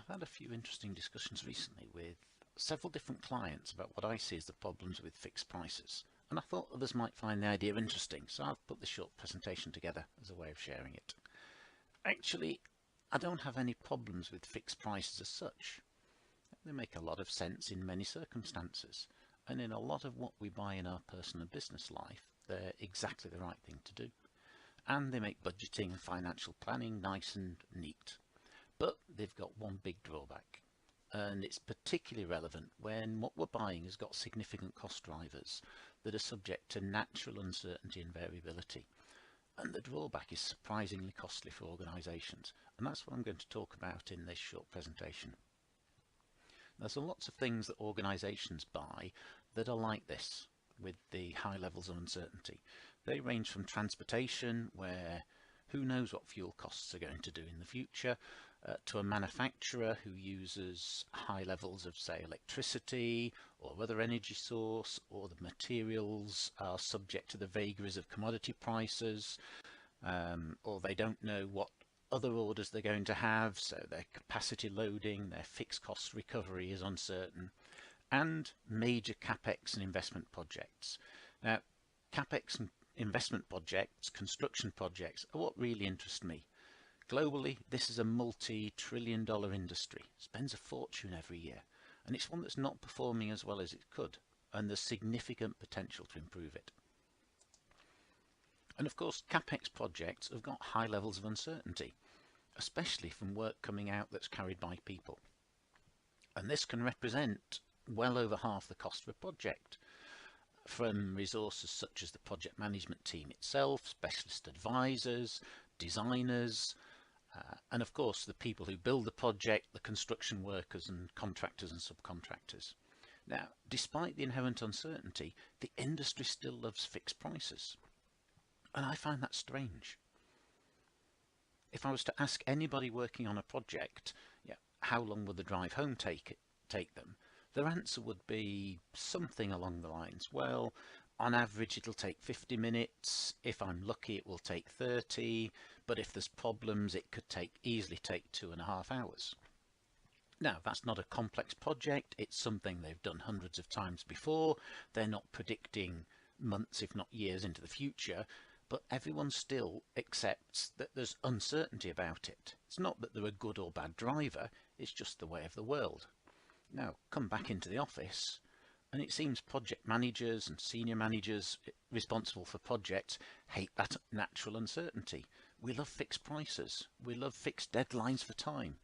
I've had a few interesting discussions recently with several different clients about what I see as the problems with fixed prices, and I thought others might find the idea interesting, so I've put this short presentation together as a way of sharing it. Actually, I don't have any problems with fixed prices as such. They make a lot of sense in many circumstances, and in a lot of what we buy in our personal and business life, they're exactly the right thing to do. And they make budgeting and financial planning nice and neat. But they've got one big drawback, and it's particularly relevant when what we're buying has got significant cost drivers that are subject to natural uncertainty and variability. And the drawback is surprisingly costly for organisations, and that's what I'm going to talk about in this short presentation. There's lots of things that organisations buy that are like this, with the high levels of uncertainty. They range from transportation, where who knows what fuel costs are going to do in the future, to a manufacturer who uses high levels of, say, electricity or other energy source, or the materials are subject to the vagaries of commodity prices, or they don't know what other orders they're going to have, so their capacity loading, their fixed cost recovery is uncertain, and major capex and investment projects. Now, capex and investment projects, construction projects, are what really interest me. Globally, this is a multi-trillion-dollar industry, spends a fortune every year, and it's one that's not performing as well as it could, and there's significant potential to improve it. And of course, capex projects have got high levels of uncertainty, especially from work coming out that's carried by people. And this can represent well over half the cost of a project, from resources such as the project management team itself, specialist advisors, designers, and of course the people who build the project, the construction workers and contractors and subcontractors. Now, despite the inherent uncertainty, the industry still loves fixed prices, and I find that strange. If I was to ask anybody working on a project, how long will the drive home take them, their answer would be something along the lines, well, on average it'll take 50 minutes, if I'm lucky it will take 30, but if there's problems it could easily take 2.5 hours. Now, that's not a complex project, it's something they've done hundreds of times before, they're not predicting months if not years into the future, but everyone still accepts that there's uncertainty about it. It's not that they're a good or bad driver, it's just the way of the world. Now, come back into the office, and it seems project managers and senior managers responsible for projects hate that natural uncertainty. We love fixed prices. We love fixed deadlines for time.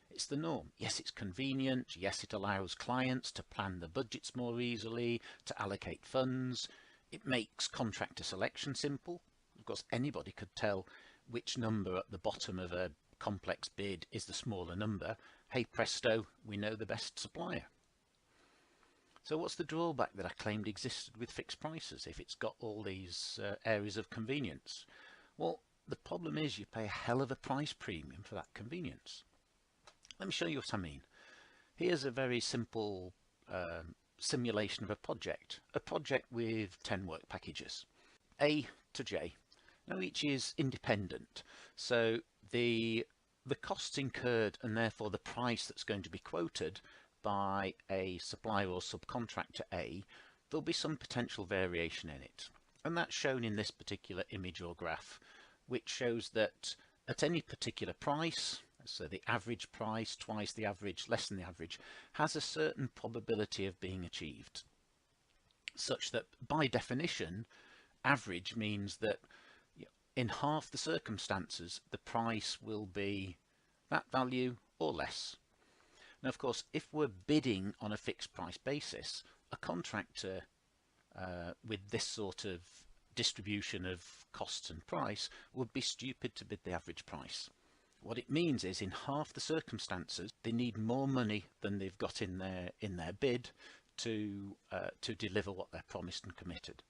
It's the norm. Yes, it's convenient. Yes, it allows clients to plan the budgets more easily, to allocate funds. It makes contractor selection simple. Of course, anybody could tell which number at the bottom of a complex bid is the smaller number. Hey presto, we know the best supplier. So what's the drawback that I claimed existed with fixed prices if it's got all these areas of convenience? Well, the problem is you pay a hell of a price premium for that convenience. Let me show you what I mean. Here's a very simple simulation of a project with 10 work packages, A to J. Now each is independent, so the costs incurred and therefore the price that's going to be quoted by a supplier or subcontractor A, there'll be some potential variation in it. And that's shown in this particular image or graph, which shows that at any particular price, so the average price, twice the average, less than the average, has a certain probability of being achieved. Such that by definition, average means that in half the circumstances, the price will be that value or less. Now, of course, if we're bidding on a fixed price basis, a contractor with this sort of distribution of costs and price would be stupid to bid the average price. What it means is in half the circumstances, they need more money than they've got in their bid to deliver what they're promised and committed.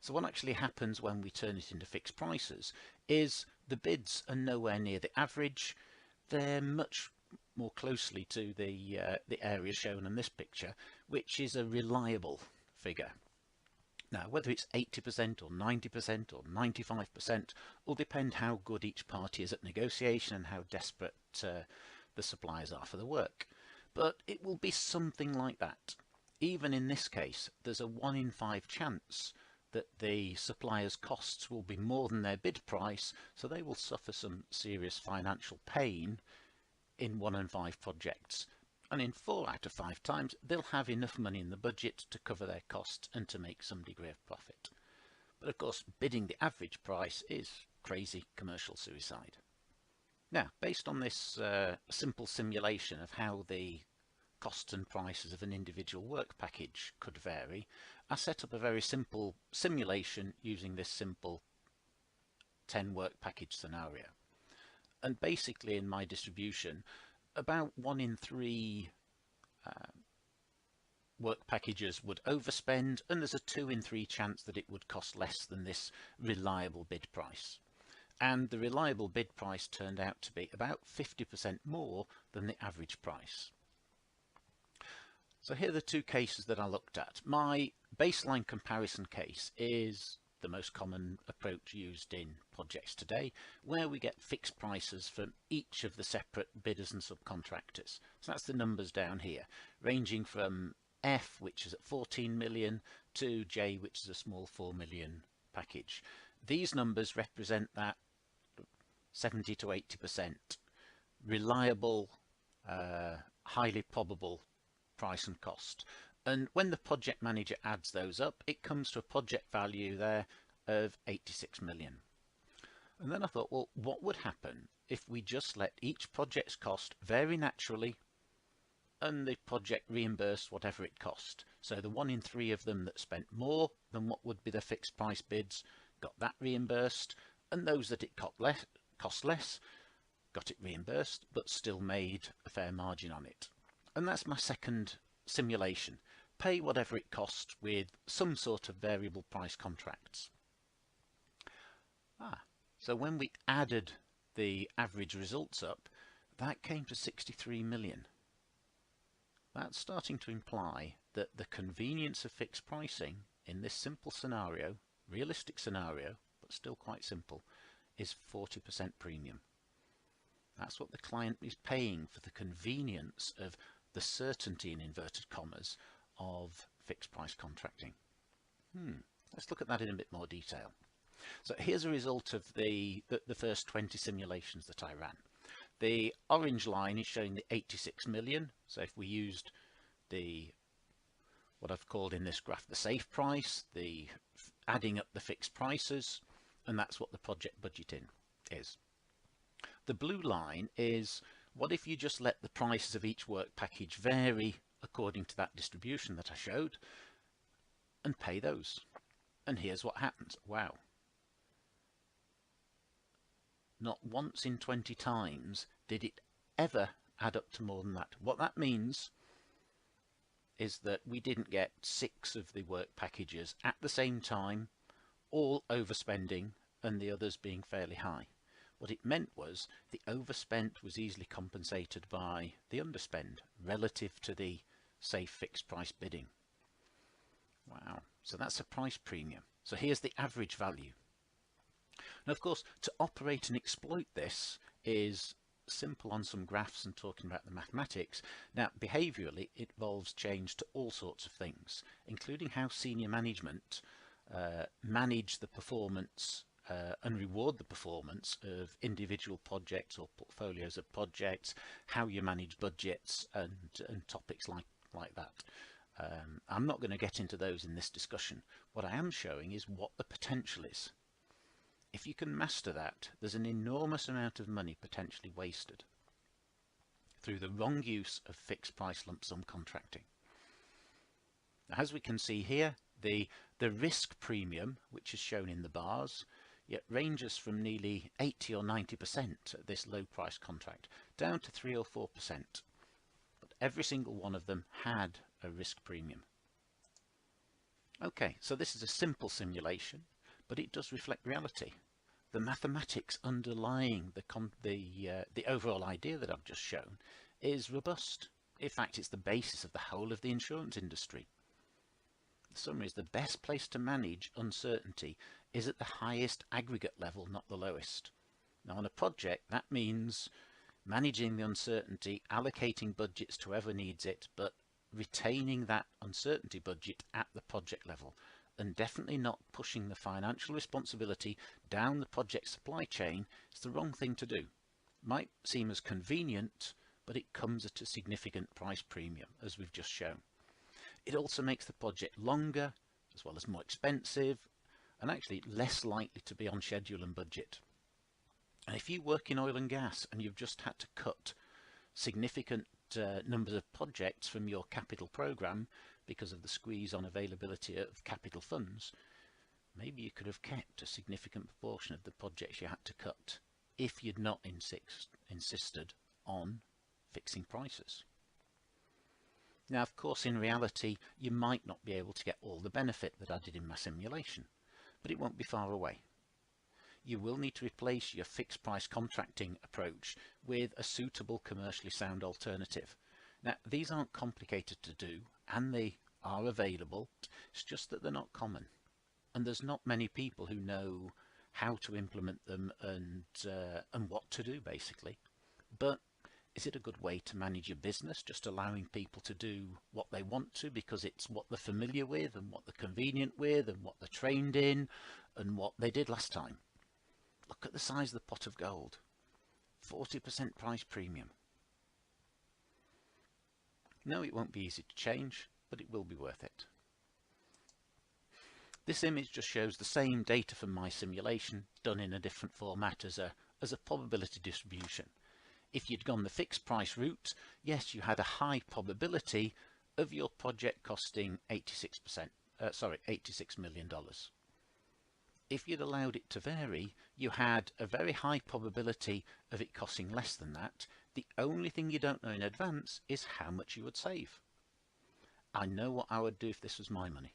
So what actually happens when we turn it into fixed prices is the bids are nowhere near the average. They're much more closely to the area shown in this picture, which is a reliable figure. Now, whether it's 80% or 90% or 95% will depend how good each party is at negotiation and how desperate the suppliers are for the work. But it will be something like that. Even in this case, there's a 1 in 5 chance that the supplier's costs will be more than their bid price, so they will suffer some serious financial pain in 1 in 5 projects. And in 4 out of 5 times, they'll have enough money in the budget to cover their costs and to make some degree of profit. But of course, bidding the average price is crazy commercial suicide. Now, based on this simple simulation of how the costs and prices of an individual work package could vary, I set up a very simple simulation using this simple 10 work package scenario. And basically in my distribution, about 1 in 3 work packages would overspend, and there's a 2 in 3 chance that it would cost less than this reliable bid price. And the reliable bid price turned out to be about 50% more than the average price. So here are the 2 cases that I looked at. My baseline comparison case is the most common approach used in projects today, where we get fixed prices from each of the separate bidders and subcontractors. So that's the numbers down here, ranging from F, which is at 14 million, to J, which is a small 4 million package. These numbers represent that 70 to 80% reliable, highly probable price and cost. And when the project manager adds those up, it comes to a project value there of 86 million. And then I thought, well, what would happen if we just let each project's cost vary naturally and the project reimburse whatever it cost? So the 1 in 3 of them that spent more than what would be the fixed price bids got that reimbursed, and those that it cost less got it reimbursed, but still made a fair margin on it. And that's my second simulation. Pay whatever it costs with some sort of variable price contracts. So when we added the average results up, that came to 63 million. That's starting to imply that the convenience of fixed pricing in this simple scenario, realistic scenario, but still quite simple, is 40% premium. That's what the client is paying for the convenience of the certainty, in inverted commas, of fixed price contracting. Let's look at that in a bit more detail. So here's a result of the first 20 simulations that I ran. The orange line is showing the 86 million. So if we used what I've called in this graph the safe price, the adding up the fixed prices, and that's what the project budgeting is. The blue line is what if you just let the prices of each work package vary according to that distribution that I showed and pay those. And here's what happens. Wow. Not once in 20 times did it ever add up to more than that. What that means is that we didn't get 6 of the work packages at the same time, all overspending and the others being fairly high. What it meant was the overspent was easily compensated by the underspend relative to the safe fixed price bidding. Wow, so that's a price premium. So here's the average value. Now, of course, to operate and exploit this is simple on some graphs and talking about the mathematics. Now, behaviourally, it involves change to all sorts of things, including how senior management manage the performance and reward the performance of individual projects or portfolios of projects, how you manage budgets and topics like that. I'm not going to get into those in this discussion. What I am showing is what the potential is. If you can master that, there's an enormous amount of money potentially wasted through the wrong use of fixed price lump sum contracting. Now, as we can see here, the risk premium, which is shown in the bars, it ranges from nearly 80 or 90% at this low price contract down to 3 or 4%. But every single one of them had a risk premium. Okay, so this is a simple simulation, but it does reflect reality. The mathematics underlying the overall idea that I've just shown is robust. In fact, it's the basis of the whole of the insurance industry. The summary is the best place to manage uncertainty is at the highest aggregate level, not the lowest. Now, on a project, that means managing the uncertainty, allocating budgets to whoever needs it, but retaining that uncertainty budget at the project level, and definitely not pushing the financial responsibility down the project supply chain. It's the wrong thing to do. Might seem as convenient, but it comes at a significant price premium, as we've just shown. It also makes the project longer, as well as more expensive, and actually less likely to be on schedule and budget. And if you work in oil and gas and you've just had to cut significant numbers of projects from your capital program because of the squeeze on availability of capital funds, maybe you could have kept a significant proportion of the projects you had to cut if you'd not insisted on fixing prices. Now, of course, in reality, you might not be able to get all the benefit that I did in my simulation, but it won't be far away. You will need to replace your fixed price contracting approach with a suitable commercially sound alternative. Now, these aren't complicated to do, and they are available. It's just that they're not common, and there's not many people who know how to implement them and what to do, basically. But is it a good way to manage your business, just allowing people to do what they want to because it's what they're familiar with and what they're convenient with and what they're trained in and what they did last time? Look at the size of the pot of gold. 40% price premium. No, it won't be easy to change, but it will be worth it. This image just shows the same data from my simulation done in a different format as a probability distribution. If you'd gone the fixed price route, yes, you had a high probability of your project costing $86 million. If you'd allowed it to vary, you had a very high probability of it costing less than that. The only thing you don't know in advance is how much you would save. I know what I would do if this was my money.